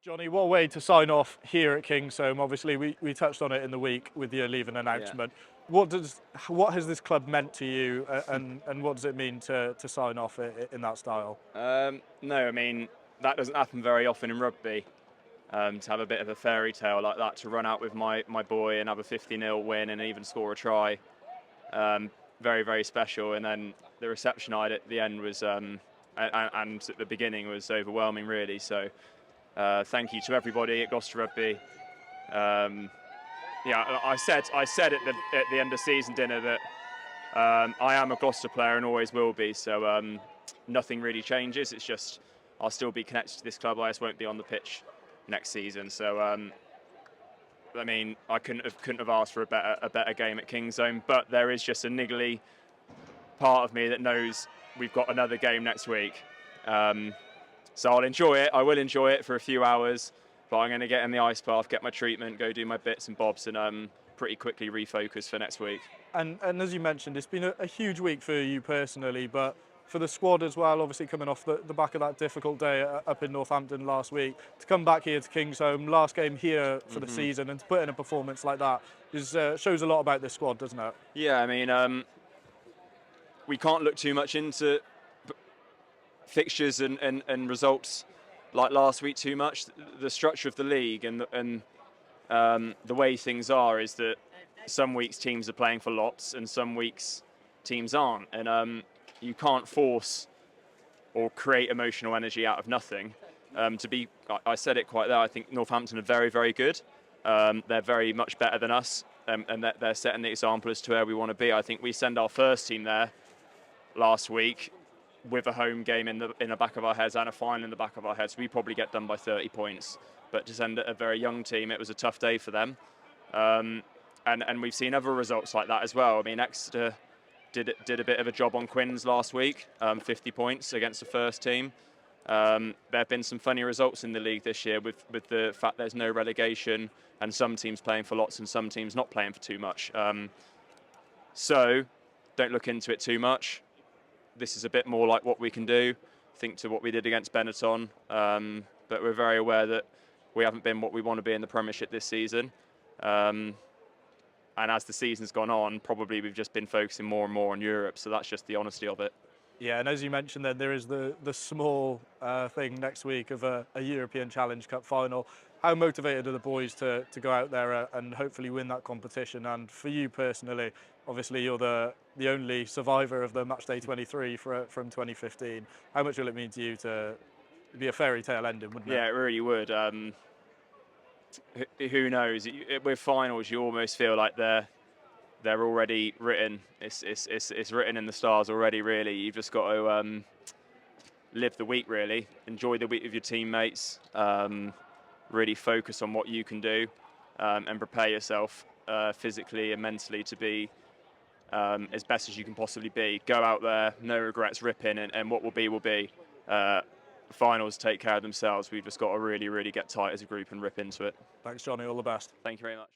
Jonny, what a way to sign off here at Kingsholm. Obviously, we touched on it in the week with your leaving announcement. What has this club meant to you, and what does it mean to sign off in that style? No, I mean, that doesn't happen very often in rugby. To have a bit of a fairy tale like that, to run out with my boy and have a 50-0 win and even score a try. Very, very special. And then the reception I had at the end was, and at the beginning was overwhelming, really. So thank you to everybody at Gloucester Rugby. I said at the end of season dinner that I am a Gloucester player and always will be. So nothing really changes. It's just I'll still be connected to this club. I just won't be on the pitch next season. So I mean, I couldn't have asked for a better game at Kingsholm. But there is just a niggly part of me that knows we've got another game next week. So I'll enjoy it. I will enjoy it for a few hours. But I'm going to get in the ice bath, get my treatment, go do my bits and bobs, and pretty quickly refocus for next week. And as you mentioned, it's been a huge week for you personally, but for the squad as well, obviously coming off the back of that difficult day up in Northampton last week, to come back here to Kingsholm, last game here for the season, and to put in a performance like that shows a lot about this squad, doesn't it? Yeah, I mean, we can't look too much into fixtures and results like last week too much. The structure of the league and the way things are is that some weeks teams are playing for lots and some weeks teams aren't. And you can't force or create emotional energy out of nothing. I said it quite there, I think Northampton are very, very good. They're very much better than us, and they're setting the example as to where we want to be. I think we send our first team there last week with a home game in the back of our heads and a final in the back of our heads. We probably get done by 30 points. But to send a very young team, it was a tough day for them. And we've seen other results like that as well. I mean, Exeter did a bit of a job on Quins last week, 50 points against the first team. There have been some funny results in the league this year with the fact there's no relegation and some teams playing for lots and some teams not playing for too much. So don't look into it too much. This is a bit more like what we can do. Think to what we did against Benetton. But we're very aware that we haven't been what we want to be in the Premiership this season. And as the season's gone on, probably we've just been focusing more and more on Europe. So that's just the honesty of it. Yeah, and as you mentioned then, there is the small thing next week of a European Challenge Cup final. How motivated are the boys to go out there and hopefully win that competition? And for you personally, obviously you're the only survivor of the Matchday 23 from 2015. How much will it mean to you to be a fairy tale ending, wouldn't it? Yeah, it really would. Who knows? With finals, you almost feel like they're already written. It's written in the stars already. Really, you've just got to live the week. Really, enjoy the week with your teammates. Really focus on what you can do, and prepare yourself physically and mentally to be as best as you can possibly be. Go out there, no regrets, rip in, and what will be will be. Finals take care of themselves. We've just got to really, really get tight as a group and rip into it. Thanks, Jonny. All the best. Thank you very much.